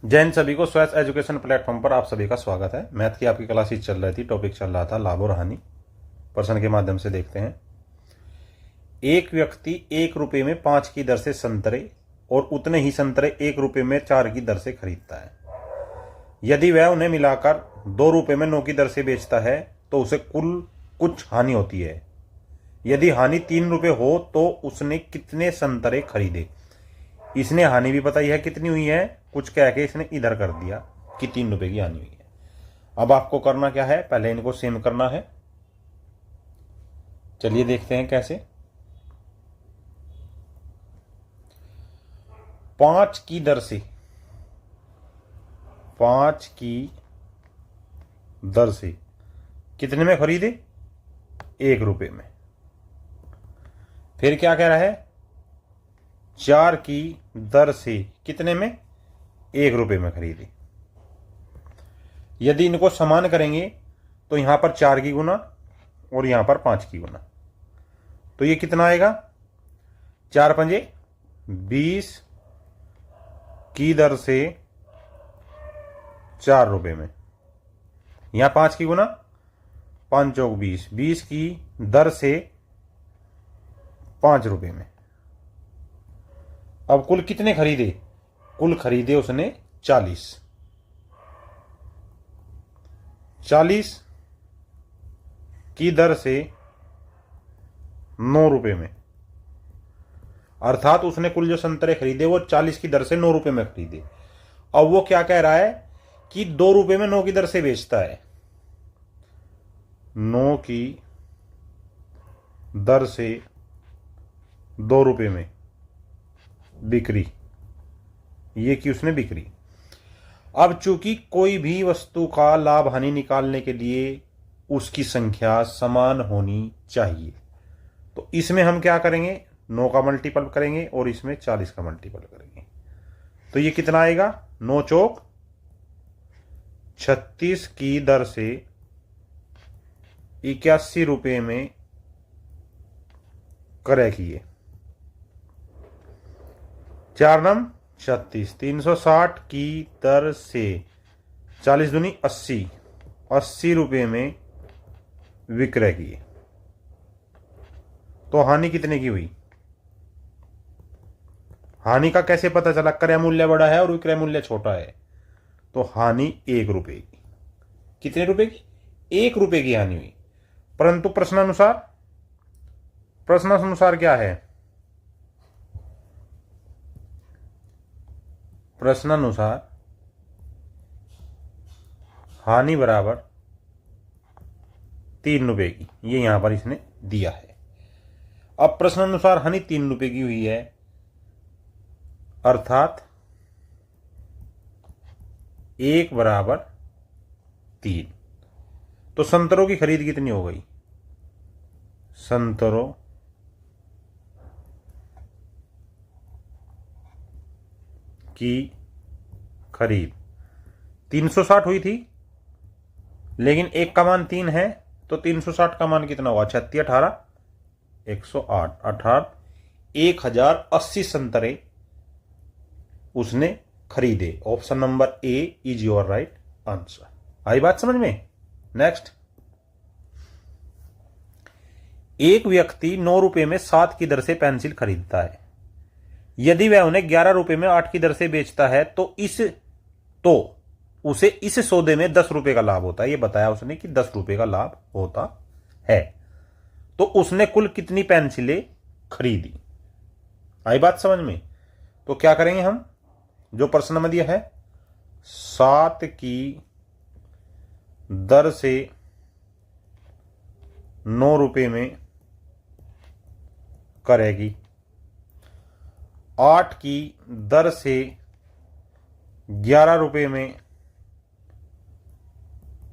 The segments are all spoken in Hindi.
जय हिंद सभी को। स्वैस एजुकेशन प्लेटफॉर्म पर आप सभी का स्वागत है। मैथ की आपकी क्लासेस चल रही थी, टॉपिक चल रहा था लाभ और हानि। प्रश्न के माध्यम से देखते हैं। एक व्यक्ति 1 रुपये में 5 की दर से संतरे और उतने ही संतरे 1 रुपये में 4 की दर से खरीदता है। यदि वह उन्हें मिलाकर 2 रुपये में 9 की दर से बेचता है तो उसे कुल कुछ हानि होती है। यदि हानि 3 रुपये हो तो उसने कितने संतरे खरीदे। इसने हानि भी बताई है कितनी हुई है, कुछ कह के इसने इधर कर दिया कि 3 रुपये की हानि हुई है। अब आपको करना क्या है, पहले इनको सेम करना है। चलिए देखते हैं कैसे। 5 की दर से 5 की दर से कितने में खरीदे, 1 रुपये में। फिर क्या कह रहा है, 4 की दर से कितने में, 1 रुपये में खरीदे। यदि इनको समान करेंगे तो यहां पर 4 की गुना और यहां पर 5 की गुना, तो ये कितना आएगा, 4 पंजे 20 की दर से 4 रुपये में। यहां 5 की गुना, 5 चौक 20, 20 की दर से 5 रुपये में। अब कुल कितने खरीदे, कुल खरीदे उसने 40 की दर से 9 रुपये में। अर्थात उसने कुल जो संतरे खरीदे वो 40 की दर से 9 रुपये में खरीदे। अब वो क्या कह रहा है कि 2 रुपये में 9 की दर से बेचता है। 9 की दर से 2 रुपये में बिक्री, ये की उसने बिक्री। अब चूंकि कोई भी वस्तु का लाभ हानि निकालने के लिए उसकी संख्या समान होनी चाहिए, तो इसमें हम क्या करेंगे, 9 का मल्टीपल करेंगे और इसमें 40 का मल्टीपल करेंगे। तो ये कितना आएगा, 9 चौक 36 की दर से 81 रुपये में करेगी। 4 नम 36, 360 की दर से 40 दूनी 80 रुपये में विक्रय किए। तो हानि कितने की हुई, हानि का कैसे पता चला, क्रय मूल्य बड़ा है और विक्रय मूल्य छोटा है। तो हानि 1 रुपये की, कितने रुपए की, 1 रुपये की हानि हुई। परंतु प्रश्नानुसार क्या है, प्रश्नानुसार हानि बराबर 3 रुपये की, ये यहां पर इसने दिया है। अब प्रश्नानुसार हानि 3 रुपये की हुई है, अर्थात 1 बराबर 3। तो संतरों की खरीद कितनी हो गई, संतरों की खरीद 360 हुई थी, लेकिन 1 का मान 3 है, तो 360 का मान कितना हुआ, 36 18 108, अर्थात 1080 संतरे उसने खरीदे। Option number A is your right answer. आई बात समझ में। नेक्स्ट, एक व्यक्ति 9 रुपये में 7 की दर से पेंसिल खरीदता है। यदि वह उन्हें 11 रुपये में 8 की दर से बेचता है तो उसे इस सौदे में 10 रुपये का लाभ होता है। यह बताया उसने कि 10 रुपये का लाभ होता है। तो उसने कुल कितनी पेंसिलें खरीदी। आई बात समझ में। तो क्या करेंगे हम, जो प्रश्न में दिया है 7 की दर से 9 रुपये में करेगी, 8 की दर से 11 रुपये में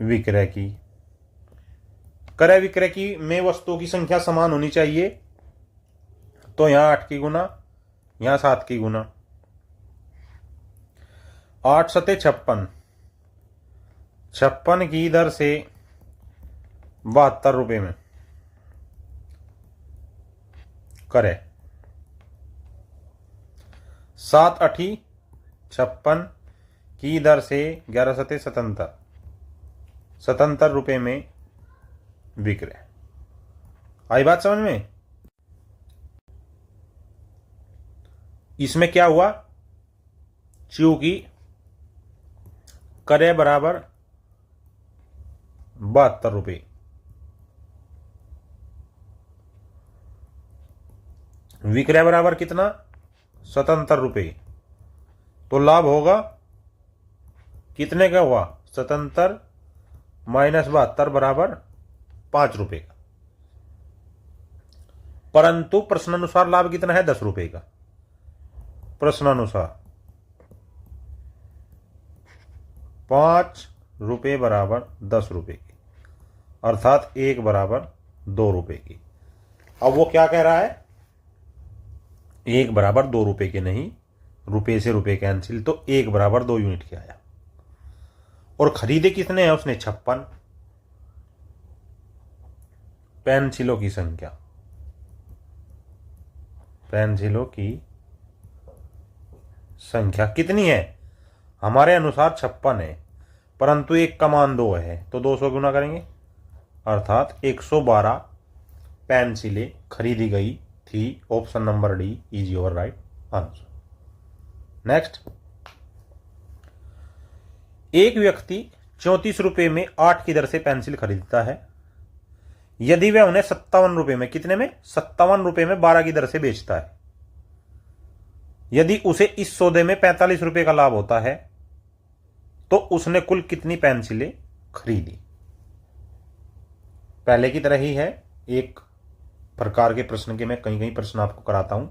विक्रय की। क्रय विक्रय की में वस्तुओं की संख्या समान होनी चाहिए, तो यहां 8 की गुना, यहां 7 की गुना। 8 सते 56, 56 की दर से 72 रुपये में करे। 7 8 56 की दर से 11,77 रुपये में बिक रहे। आई बात समझ में? इसमें क्या हुआ, चूंकि क्रय बराबर 72 रुपये, विक्रय बराबर कितना, 77 रुपये, तो लाभ होगा कितने का हुआ, 77 माइनस 72 बराबर 5 रुपये का। परंतु प्रश्नानुसार लाभ कितना है, 10 रुपये का। प्रश्नानुसार 5 रुपये बराबर 10 रुपये की, अर्थात 1 बराबर 2 रुपये की। अब वो क्या कह रहा है, 1 बराबर 2 रुपये के नहीं, रुपये से रुपये कैंसिल, तो 1 बराबर 2 यूनिट के आया। और खरीदे कितने हैं उसने, 56 पेंसिलों की संख्या, पेंसिलों की संख्या कितनी है, हमारे अनुसार 56 है, परंतु एक का मान 2 है, तो 200 गुना करेंगे, अर्थात 112 पेंसिलें खरीदी गई थी। Option number D is your right answer. Next, एक व्यक्ति 34 रुपये में 8 की दर से पेंसिल खरीदता है। यदि वह उन्हें 57 रुपये में, कितने में, 57 रुपये में 12 की दर से बेचता है, यदि उसे इस सौदे में 45 रुपये का लाभ होता है, तो उसने कुल कितनी पेंसिलें खरीदी। पहले की तरह ही है, एक प्रकार के प्रश्न के मैं कहीं कहीं प्रश्न आपको कराता हूं,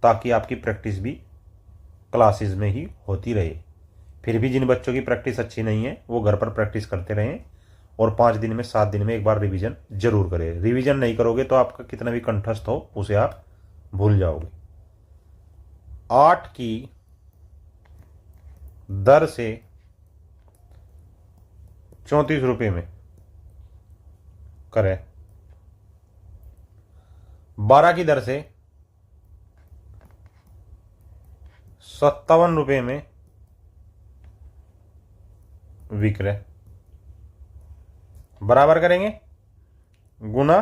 ताकि आपकी प्रैक्टिस भी क्लासेस में ही होती रहे। फिर भी जिन बच्चों की प्रैक्टिस अच्छी नहीं है वो घर पर प्रैक्टिस करते रहें, और 5 दिन में 7 दिन में एक बार रिवीजन जरूर करें। रिवीजन नहीं करोगे तो आपका कितना भी कंठस्थ हो उसे आप भूल जाओगे। 8 की दर से 34 रुपये में करें, 12 की दर से 57 रुपये में विक्रय, बराबर करेंगे, गुना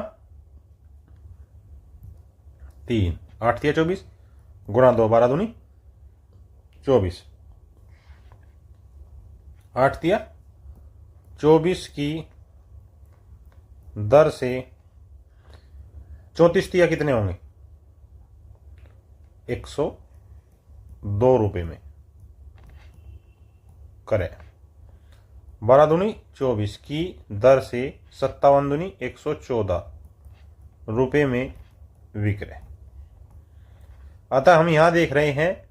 3, 8 या 24, गुना 2, 12 दूनी 24, 8 दिया 24 की दर से 34 दिया कितने होंगे, 102 रुपये में करें। 12 दूनी 24 की दर से 57 दूनी 114 रुपये में विक्रय। अतः हम यहां देख रहे हैं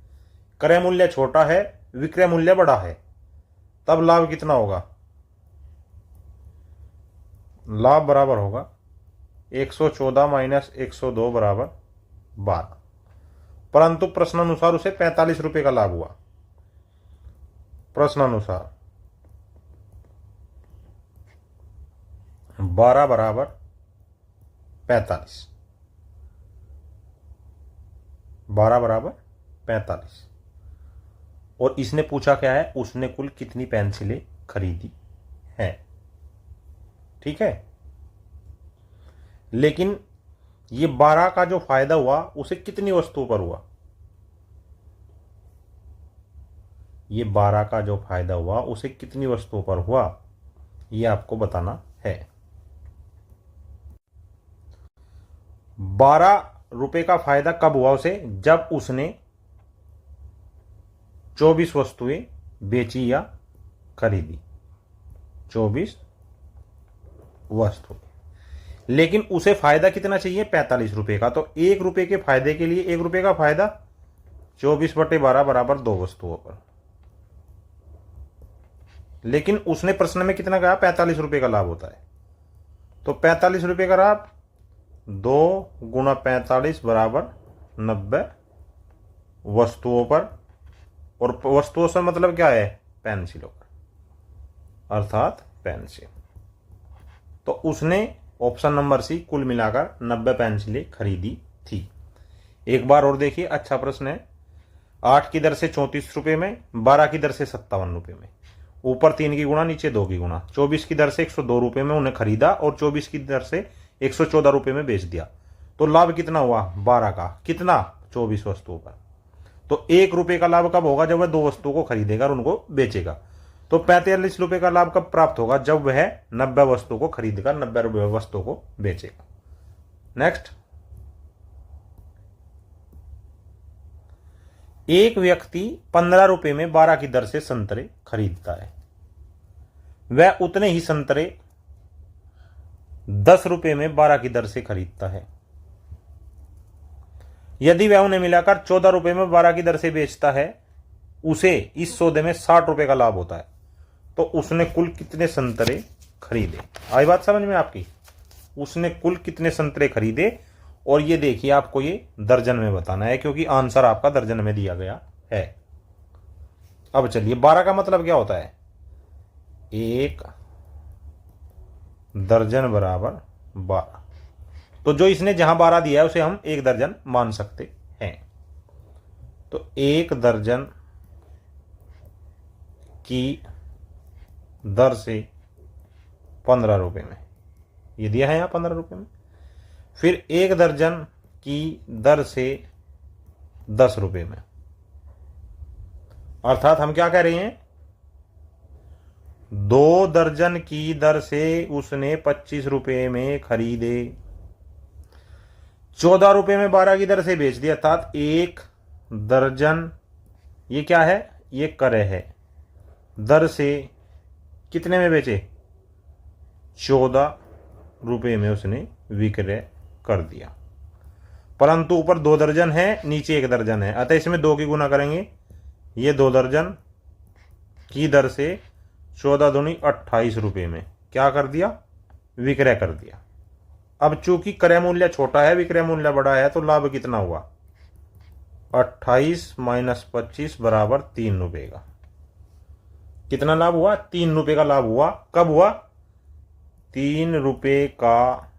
क्रय मूल्य छोटा है, विक्रय मूल्य बड़ा है, तब लाभ कितना होगा, लाभ बराबर होगा 114 माइनस 102 बराबर 12। परंतु प्रश्नानुसार उसे 45 रुपये का लाभ हुआ। प्रश्नानुसार 12 बराबर 45, 12 बराबर 45, और इसने पूछा क्या है, उसने कुल कितनी पेंसिलें खरीदी हैं। ठीक है, लेकिन ये 12 का जो फायदा हुआ उसे कितनी वस्तुओं पर हुआ, ये 12 का जो फायदा हुआ उसे कितनी वस्तुओं पर हुआ, ये आपको बताना है। 12 रुपए का फायदा कब हुआ उसे, जब उसने 24 वस्तुएं बेची या खरीदी, 24 वस्तु। लेकिन उसे फायदा कितना चाहिए, 45 रुपए का। तो 1 रुपए के फायदे के लिए 1 रुपए का फायदा 24/12 बराबर 2 वस्तुओं पर। लेकिन उसने प्रश्न में कितना कहा, 45 रुपए का लाभ होता है, तो 45 रुपए का लाभ 2 गुना 45 बराबर 90 वस्तुओं पर, और वस्तुओं से मतलब क्या है, पेंसिलों पर, अर्थात पेंसिल। तो उसने ऑप्शन नंबर सी कुल मिलाकर 90 पेंसिलें खरीदी थी। एक बार और देखिए, अच्छा प्रश्न है। 8 की दर से 34 रुपये में, 12 की दर से 57 रुपये में, ऊपर 3 की गुणा नीचे 2 की गुणा, 24 की दर से 102 रुपये में उन्हें खरीदा और 24 की दर से 114 रुपये में बेच दिया। तो लाभ कितना हुआ? 12 का। कितना? 24 वस्तुओं पर। तो 1 रुपये का लाभ कब होगा? जब वह 2 वस्तुओं को खरीदेगा और उनको बेचेगा। तो 45 रुपये का लाभ कब प्राप्त होगा? जब वह 90 वस्तुओं को खरीदेगा, 90 रुपये वस्तुओं को बेचेगा। नेक्स्ट, एक व्यक्ति 15 रुपये में 12 की दर से संतरे खरीदता है। वह उतने ही संतरे 10 रुपये में 12 की दर से खरीदता है। यदि वह उन्हें मिलाकर 14 रुपये में 12 की दर से बेचता है, उसे इस सौदे में 60 रुपये का लाभ होता है। तो उसने कुल कितने संतरे खरीदे? आई बात समझ में आपकी? उसने कुल कितने संतरे खरीदे, और ये देखिए आपको ये दर्जन में बताना है, क्योंकि आंसर आपका दर्जन में दिया गया है। अब चलिए, 12 का मतलब क्या होता है? 1 दर्जन बराबर 12। तो जो इसने जहां 12 दिया है उसे हम 1 दर्जन मान सकते हैं। तो 1 दर्जन की दर से 15 रुपये में, ये दिया है यहां 15 रुपये में। फिर 1 दर्जन की दर से 10 रुपये में, अर्थात हम क्या कह रहे हैं? 2 दर्जन की दर से उसने 25 रुपये में खरीदे, 14 रुपये में 12 की दर से बेच दिया, अर्थात 1 दर्जन, ये क्या है? ये क्रय है, दर से कितने में बेचे? 14 रुपये में उसने विक्रय कर दिया। परंतु ऊपर 2 दर्जन है, नीचे 1 दर्जन है, अतः इसमें 2 की गुना करेंगे। ये 2 दर्जन की दर से 14 दूनी 28 रुपये में क्या कर दिया? विक्रय कर दिया। अब चूंकि क्रय मूल्य छोटा है, विक्रय मूल्य बड़ा है, तो लाभ कितना हुआ? 28 माइनस 25 बराबर 3 रुपये का। कितना लाभ हुआ? 3 रुपये का लाभ हुआ। कब हुआ? 3 रुपये का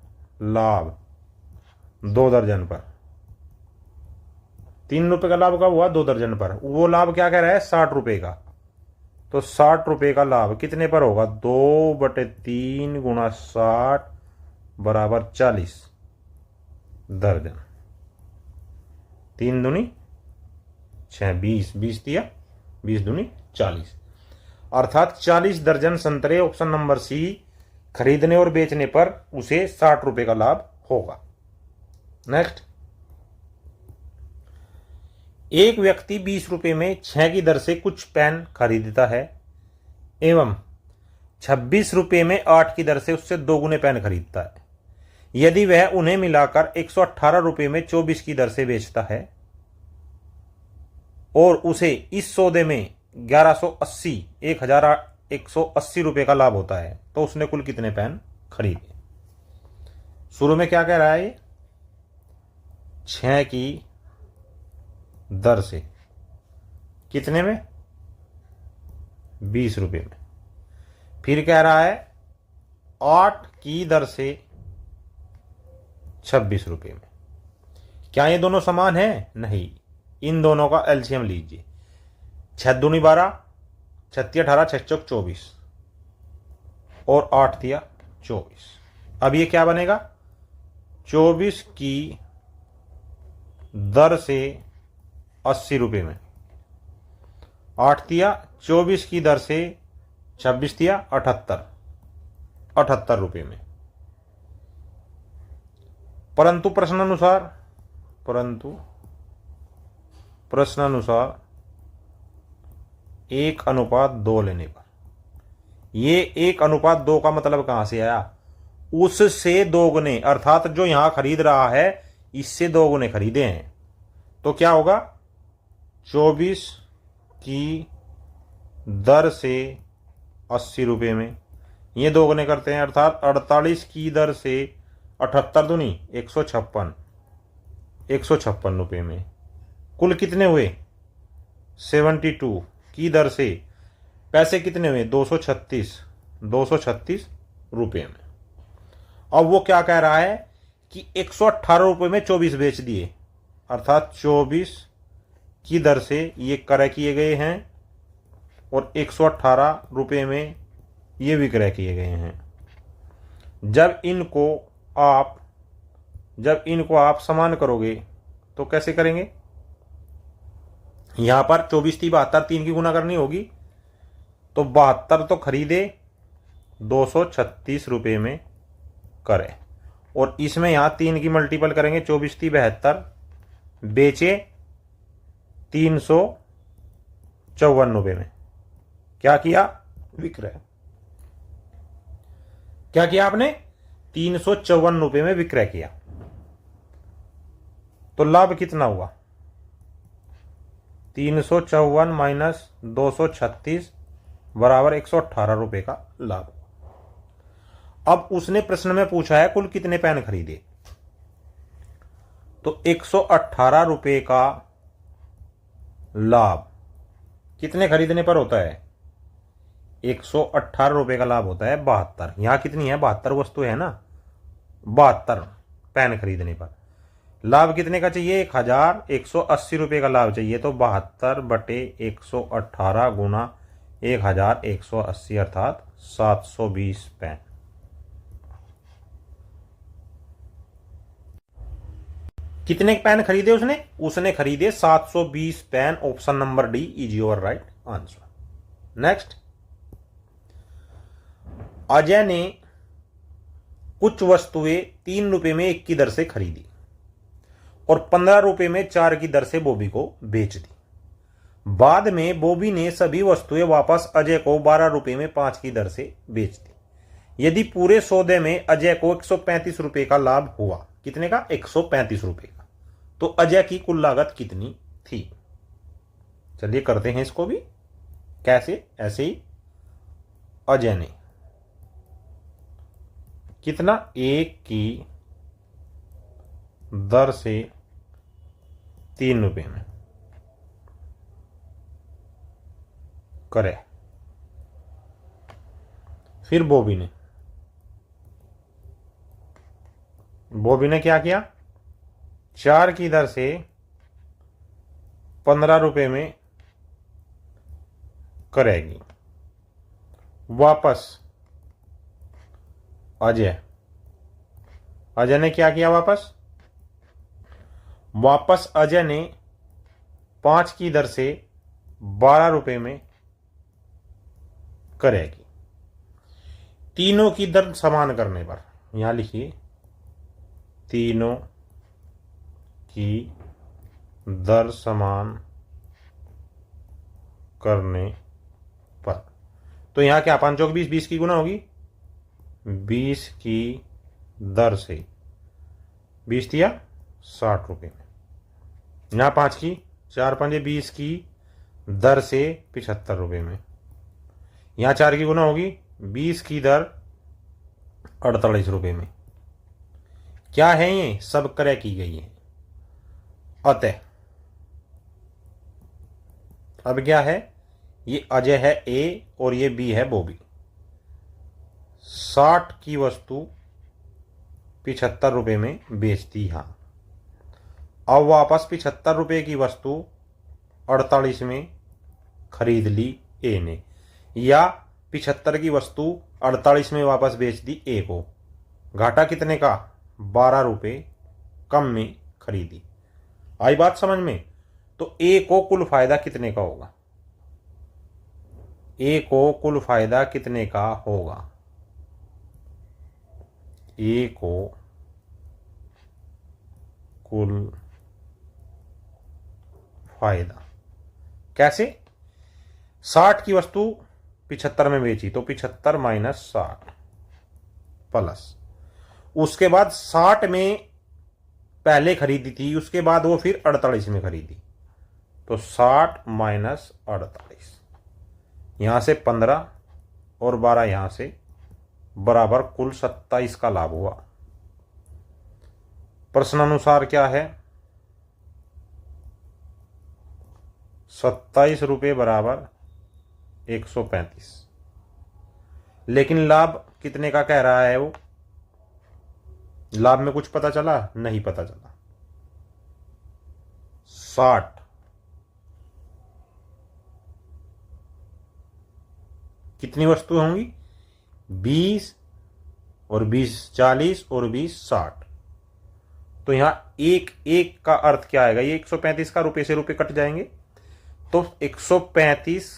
लाभ 2 दर्जन पर। 3 रुपये का लाभ कब हुआ? 2 दर्जन पर। वो लाभ क्या कह रहा है? 60 रुपये का। तो 60 रुपये का लाभ कितने पर होगा? 2/3 गुणा 60 बराबर 40 दर्जन। 3 दूनी 6, 20 दिया, 20 दूनी 40, अर्थात 40 दर्जन संतरे ऑप्शन नंबर सी खरीदने और बेचने पर उसे 60 रुपये का लाभ होगा। नेक्स्ट, एक व्यक्ति 20 रुपये में 6 की दर से कुछ पेन खरीदता है एवं 26 रुपये में 8 की दर से उससे 2 गुने पेन खरीदता है। यदि वह उन्हें मिलाकर 118 रुपये में 24 की दर से बेचता है और उसे इस सौदे में 1180 रुपये का लाभ होता है, तो उसने कुल कितने पेन खरीदे? शुरू में क्या कह रहा है? ये 6 की दर से कितने में? 20 रुपये में। फिर कह रहा है 8 की दर से 26 रुपये में। क्या ये दोनों समान है? नहीं। इन दोनों का एलसीएम लीजिए। 6 दूनी 12, 36 18, 6 चौक 24 और 8 दिया 24। अब ये क्या बनेगा? 24 की दर से 80 रुपये में, 8 दिया 24 की दर से 26 दिया 78 रुपये में। परंतु प्रश्नानुसार 1:2 लेने पर, ये 1:2 का मतलब कहां से आया? उससे 2 गुने, अर्थात जो यहां खरीद रहा है इससे 2 गुने खरीदे हैं। तो क्या होगा? 24 की दर से 80 रुपये में, ये 2 गुने करते हैं, अर्थात 48 की दर से 78 दूनी 156 रुपये में। कुल कितने हुए? 72 की दर से पैसे कितने हुए? 236 रुपये में। अब वो क्या कह रहा है कि 118 रुपये में 24 बेच दिए, अर्थात 24 की दर से ये क्रय किए गए हैं और 118 रुपये में ये विक्रय किए गए हैं। जब इनको आप समान करोगे तो कैसे करेंगे? यहां पर 24 थी 72, 3 की गुना करनी होगी, तो 72 तो खरीदे 236 रुपये में करे, और इसमें यहां 3 की मल्टीपल करेंगे, 24 थी 72, बेचे 354 रुपये में। क्या किया? विक्रय। क्या किया आपने? 354 रुपये में विक्रय किया। तो लाभ कितना हुआ? 354 माइनस 236 बराबर 118 रुपये का लाभ। अब उसने प्रश्न में पूछा है कुल कितने पेन खरीदे, तो 118 रुपये का लाभ कितने खरीदने पर होता है? 118 रुपये का लाभ होता है 72। यहां कितनी है? 72 वस्तु है ना, 72 पेन खरीदने पर लाभ कितने का चाहिए? 1180 रुपये का लाभ चाहिए, तो 72 बटे 118 गुना 1180 अर्थात 720 पेन। कितने पेन खरीदे उसने? उसने खरीदे 720 pen. Option number D is your right answer. Next, Ajay ने कुछ वस्तुएं 3 रुपये में 1 की दर से खरीदी और 15 रुपये में 4 की दर से बॉबी को बेच दी। बाद में बॉबी ने सभी वस्तुएं वापस अजय को 12 रुपये में 5 की दर से बेच दी। यदि पूरे सौदे में अजय को 135 रुपये का लाभ हुआ, कितने का? 135 रुपये का, तो अजय की कुल लागत कितनी थी? चलिए करते हैं इसको भी। कैसे? ऐसे ही अजय ने कितना? 1 की दर से 3 रुपये में करे। फिर बॉबी ने क्या किया? 4 की दर से 15 रुपये में करेगी। वापस अजय ने क्या किया? वापस अजय ने 5 की दर से 12 रुपये में करेगी। तीनों की दर समान करने पर, यहां लिखिए, तीनों की दर समान करने पर, तो यहां क्या? 5 चौक 20, 20 की गुना होगी, 20 की दर से 20 दिया 60 रुपये में। यहां 5 की, 4 5 20 की दर से 75 रुपये में। यहां 4 की गुना होगी, 20 की दर 48 रुपये में। क्या है? ये सब क्रय की गई है। अतः अब क्या है? ये अजय है ए और ये बी है बॉबी। 60 की वस्तु 75 रुपये में बेचती। हाँ, अब वापस 75 रुपये की वस्तु 48 में खरीद ली ए ने, या 75 की वस्तु 48 में वापस बेच दी ए को। घाटा कितने का? 12 रुपये कम में खरीदी। आई बात समझ में? तो ए को कुल फायदा कितने का होगा? ए को कुल फायदा कितने का होगा? ए को कुल फायदा कैसे? 60 की वस्तु 75 में बेची, तो 75 माइनस 60 प्लस, उसके बाद 60 में पहले खरीदी थी, उसके बाद वो फिर 48 में खरीदी, तो 60 माइनस 48, यहां से 15 और 12 यहां से, बराबर कुल 27 का लाभ हुआ। प्रश्नानुसार क्या है? 27 रुपये बराबर 135। लेकिन लाभ कितने का कह रहा है वो? लाभ में कुछ पता चला? नहीं पता चला। 60 कितनी वस्तु होंगी? 20 और 20 40 और 20 60। तो यहां एक एक का अर्थ क्या आएगा? ये 135 का रुपए से रुपए कट जाएंगे, तो 135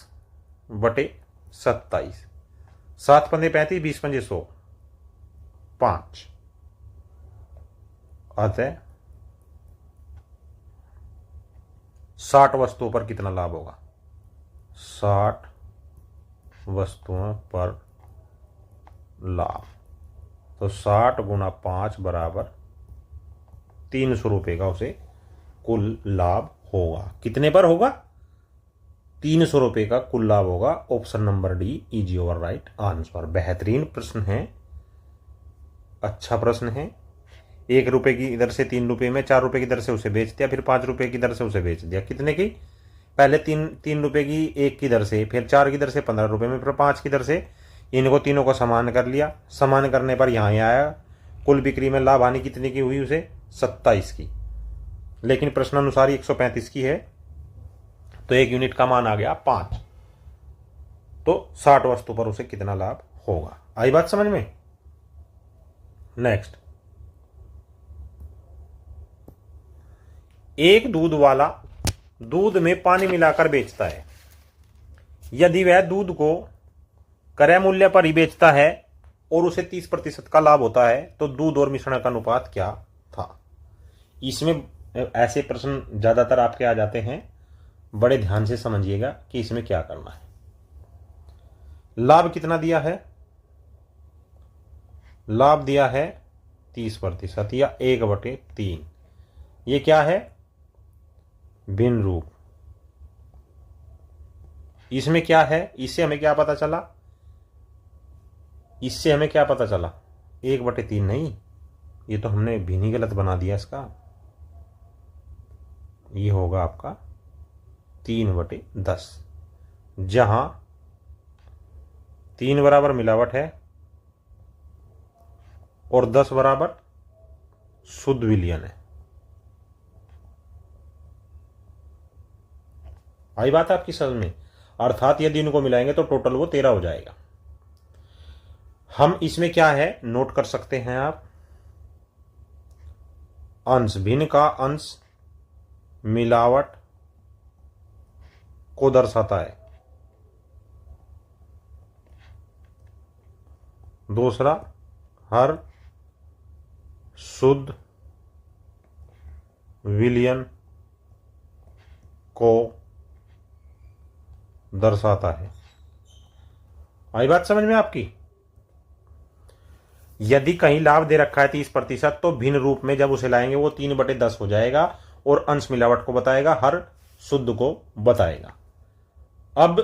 बटे 27, 7 पंजे 35, 20 पंजे 100, 5। अतः 60 वस्तुओं पर कितना लाभ होगा? 60 वस्तुओं पर लाभ। तो 60 गुना 5 बराबर 300 रुपए का उसे कुल लाभ होगा। कितने पर होगा? 300 रुपए का कुल लाभ होगा। Option number D is your right answer. बेहतरीन प्रश्न है, अच्छा प्रश्न है। 1 रुपए की इधर से 3 रुपए में, 4 रुपए की दर से उसे बेच दिया, फिर 5 रुपए की दर से उसे बेच दिया। कितने की? पहले 3 रुपए की 1 की दर से, फिर 4 की दर से 15 रुपए में, फिर 5 की दर से। इनको तीनों को समान कर लिया। समान करने पर यहाँ आया, कुल बिक्री में लाभ हानि कितने की हुई? उसे 27 की। लेकिन प्रश्नानुसार 135 की है, तो 1 यूनिट का मान आ गया 5। तो 60 वस्तु पर उसे कितना लाभ होगा? आई बात समझ में? नेक्स्ट, एक दूध वाला दूध में पानी मिलाकर बेचता है। यदि वह दूध को क्रय मूल्य पर ही बेचता है और उसे 30% का लाभ होता है, तो दूध और मिश्रण का अनुपात क्या था? इसमें ऐसे प्रश्न ज्यादातर आपके आ जाते हैं, बड़े ध्यान से समझिएगा कि इसमें क्या करना है। लाभ कितना दिया है? लाभ दिया है 30% या 1/3। ये क्या है? भिन्न रूप। इसमें क्या है? इससे हमें क्या पता चला? इससे हमें क्या पता चला? 1/3 नहीं, ये तो हमने भिन्न ही गलत बना दिया इसका। ये होगा आपका 3/10, जहां 3 बराबर मिलावट है और 10 बराबर शुद्ध विलयन है। आई बात आपकी समझ में? अर्थात यदि इनको मिलाएंगे तो टोटल वो 13 हो जाएगा। हम इसमें क्या है नोट कर सकते हैं आप? अंश, भिन्न का अंश मिलावट को दर्शाता है। दूसरा, हर शुद्ध विलयन को दर्शाता है। आई बात समझ में आपकी? यदि कहीं लाभ दे रखा है 30%, तो भिन्न रूप में जब उसे लाएंगे वो 3/10 हो जाएगा और अंश मिलावट को बताएगा, हर शुद्ध को बताएगा। अब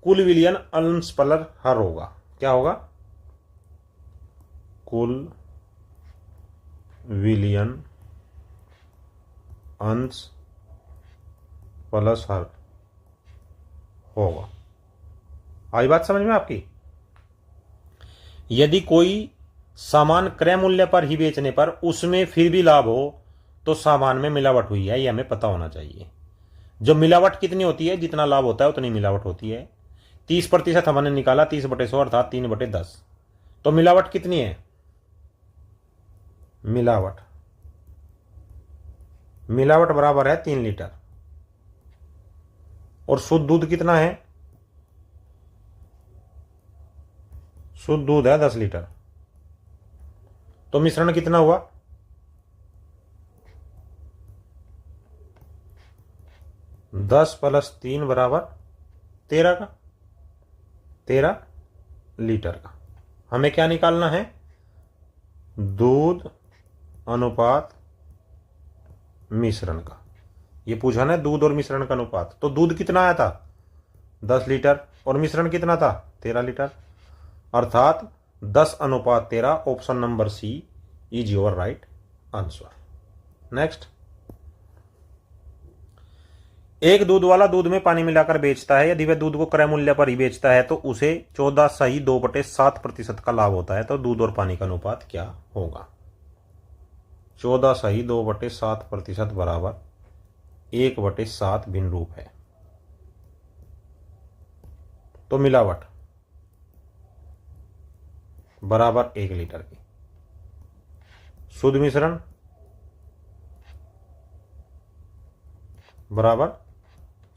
कुल विलयन अंश प्लस हर होगा। क्या होगा? कुल विलयन अंश प्लस हर होगा। आई बात समझ में आपकी? यदि कोई सामान क्रय मूल्य पर ही बेचने पर उसमें फिर भी लाभ हो, तो सामान में मिलावट हुई है, ये हमें पता होना चाहिए। जो मिलावट कितनी होती है, जितना लाभ होता है उतनी मिलावट होती है। 30% हमने निकाला, 30/100 अर्थात 3/10। तो मिलावट कितनी है? मिलावट बराबर है 3 लीटर। और शुद्ध दूध कितना है? शुद्ध दूध है 10 लीटर। तो मिश्रण कितना हुआ? 10 + 3 बराबर 13 का, 13 लीटर का। हमें क्या निकालना है? दूध अनुपात मिश्रण का। ये पूछा ना, दूध और मिश्रण का अनुपात। तो दूध कितना आया था? 10 लीटर। और मिश्रण कितना था? 13 लीटर। अर्थात 10:13। Option number C is your right answer. Next, एक दूध वाला दूध में पानी मिलाकर बेचता है। यदि वह दूध को क्रय मूल्य पर ही बेचता है तो उसे 14.2/7% का लाभ होता है। तो दूध और पानी का अनुपात क्या होगा? 14.2/7% बराबर 1/7 भिन्न रूप है। तो मिलावट बराबर 1 लीटर की। शुद्ध मिश्रण बराबर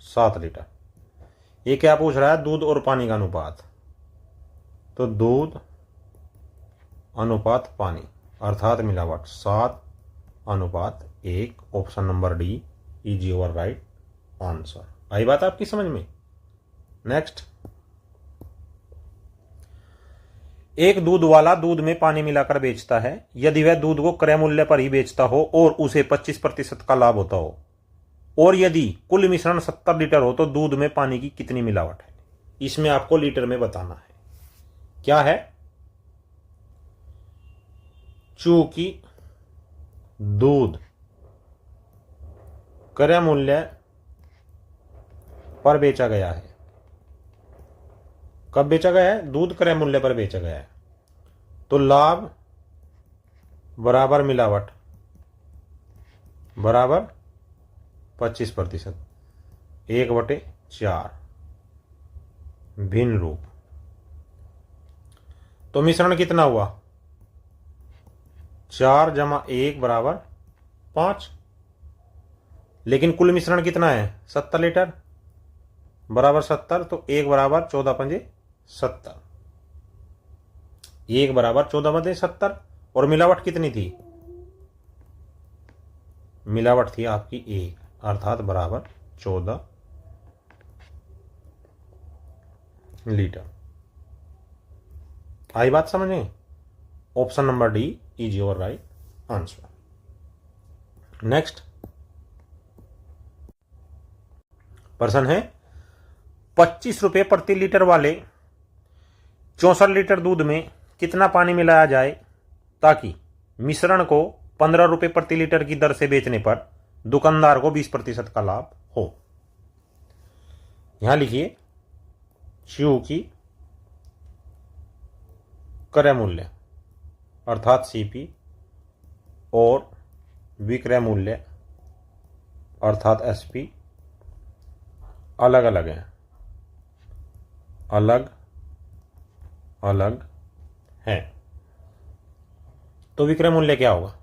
7 लीटर। ये क्या पूछ रहा है? दूध और पानी का अनुपात। तो दूध अनुपात पानी अर्थात मिलावट 7:1। Option number D is your right answer. आई बात आपकी समझ में? नेक्स्ट, एक दूध वाला दूध में पानी मिलाकर बेचता है। यदि वह दूध को क्रय मूल्य पर ही बेचता हो और उसे 25% का लाभ होता हो, और यदि कुल मिश्रण 70 लीटर हो, तो दूध में पानी की कितनी मिलावट है? इसमें आपको लीटर में बताना है। क्या है? चूंकि दूध क्रय मूल्य पर बेचा गया है। कब बेचा गया है? दूध क्रय मूल्य पर बेचा गया है। तो लाभ बराबर मिलावट बराबर 25%। 1/4 भिन्न रूप। तो मिश्रण कितना हुआ? 4 + 1 बराबर 5। लेकिन कुल मिश्रण कितना है? 70 लीटर बराबर 70। तो 1 बराबर 14×5 70। 1 बराबर 14×5 70। और मिलावट कितनी थी? मिलावट थी आपकी 1, अर्थात बराबर 14 लीटर। आई बात समझे? Option number D is your right answer. Next प्रश्न है, 25 रुपये प्रति लीटर वाले 64 लीटर दूध में कितना पानी मिलाया जाए ताकि मिश्रण को 15 रुपये प्रति लीटर की दर से बेचने पर दुकानदार को 20% का लाभ हो? यहां लिखिए, चूंकि क्रय मूल्य अर्थात सीपी और विक्रय मूल्य अर्थात एसपी अलग अलग हैं, अलग अलग है, तो विक्रय मूल्य क्या होगा?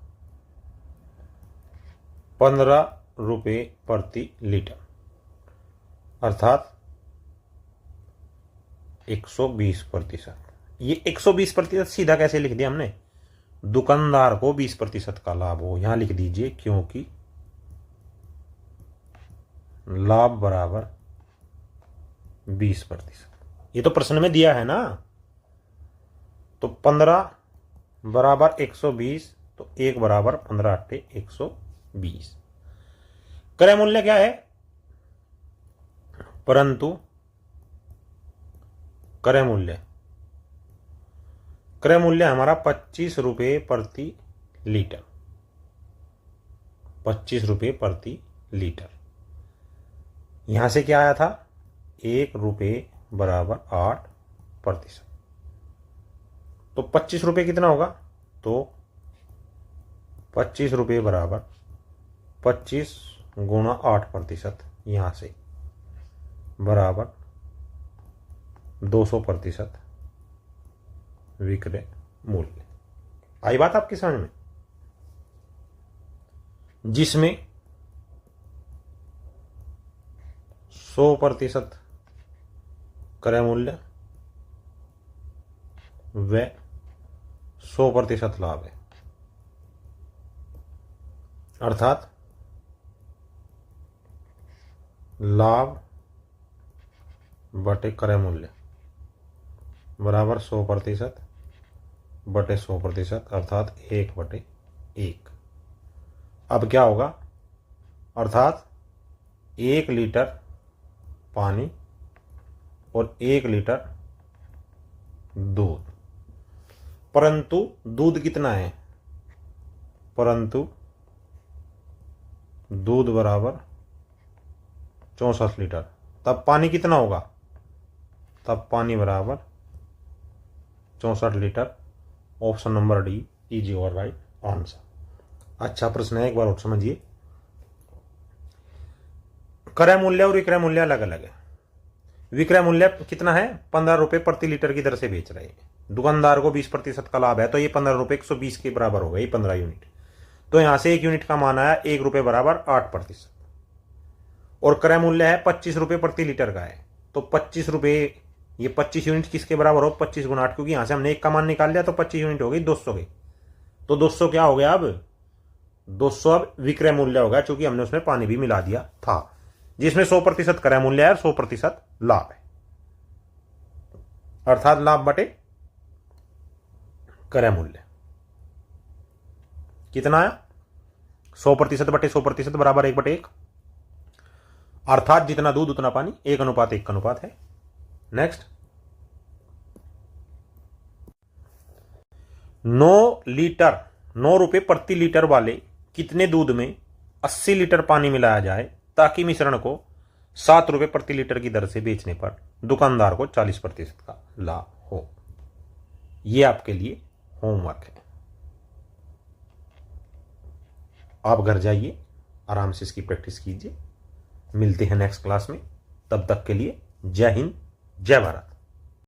15 रुपये प्रति लीटर अर्थात 120%। ये 120% सीधा कैसे लिख दिया हमने? दुकानदार को 20% का लाभ हो। यहां लिख दीजिए, क्योंकि लाभ बराबर 20%। ये तो प्रश्न में दिया है ना। तो 15 बराबर 120, तो 1 बराबर 15×8 120। क्रय मूल्य क्या है? परंतु क्रय मूल्य हमारा 25 रुपये प्रति लीटर। 25 रुपये प्रति लीटर। यहां से क्या आया था? 1 रुपये बराबर 8%। तो 25 रुपये कितना होगा? तो 25 रुपये बराबर 25 × 8%। यहां से बराबर 200% विक्रय मूल्य। आई बात आपकी समझ में? जिसमें 100% क्रय मूल्य व 100% लाभ है, अर्थात लाभ बटे क्रय मूल्य बराबर 100% बटे 100%, अर्थात 1/1। अब क्या होगा? अर्थात 1 लीटर पानी और 1 लीटर दूध। परंतु दूध कितना है? परंतु दूध बराबर 64 लीटर। तब पानी कितना होगा? तब पानी बराबर 64 litre. Option number D is your right answer. अच्छा प्रश्न है, एक बार और समझिए। क्रय मूल्य और विक्रय मूल्य अलग अलग है। विक्रय मूल्य कितना है, 15 रुपए प्रति लीटर की दर से बेच रहे हैं, दुकानदार को 20% का लाभ है, तो ये 15 रुपए 120 के बराबर होगा, ये 15 यूनिट। तो यहां से 1 यूनिट का मान आया 1 रुपए बराबर 8%। और क्रय मूल्य है 25 रुपए प्रति लीटर का है, तो 25 रुपए, ये 25 यूनिट किसके बराबर हो, 25 गुना 8, क्योंकि यहां से हमने 1 का मान निकाल लिया, तो 25 यूनिट हो गई 200 के। तो 200 क्या हो गया अब, 200 अब विक्रय मूल्य होगा, क्योंकि हमने उसमें पानी भी मिला दिया था, जिसमें 100% क्रय मूल्य है और 100% लाभ है, अर्थात लाभ बटे क्रय मूल्य कितना आया, 100% बटे 100% बराबर 1/1, अर्थात जितना दूध उतना पानी, 1:1 का अनुपात है। नेक्स्ट, 9 रुपए प्रति लीटर वाले कितने दूध में 80 लीटर पानी मिलाया जाए ताकि मिश्रण को 7 रुपए प्रति लीटर की दर से बेचने पर दुकानदार को 40% का लाभ हो। यह आपके लिए होमवर्क है, आप घर जाइए आराम से इसकी प्रैक्टिस कीजिए। मिलते हैं नेक्स्ट क्लास में, तब तक के लिए जय हिंद, जय भारत।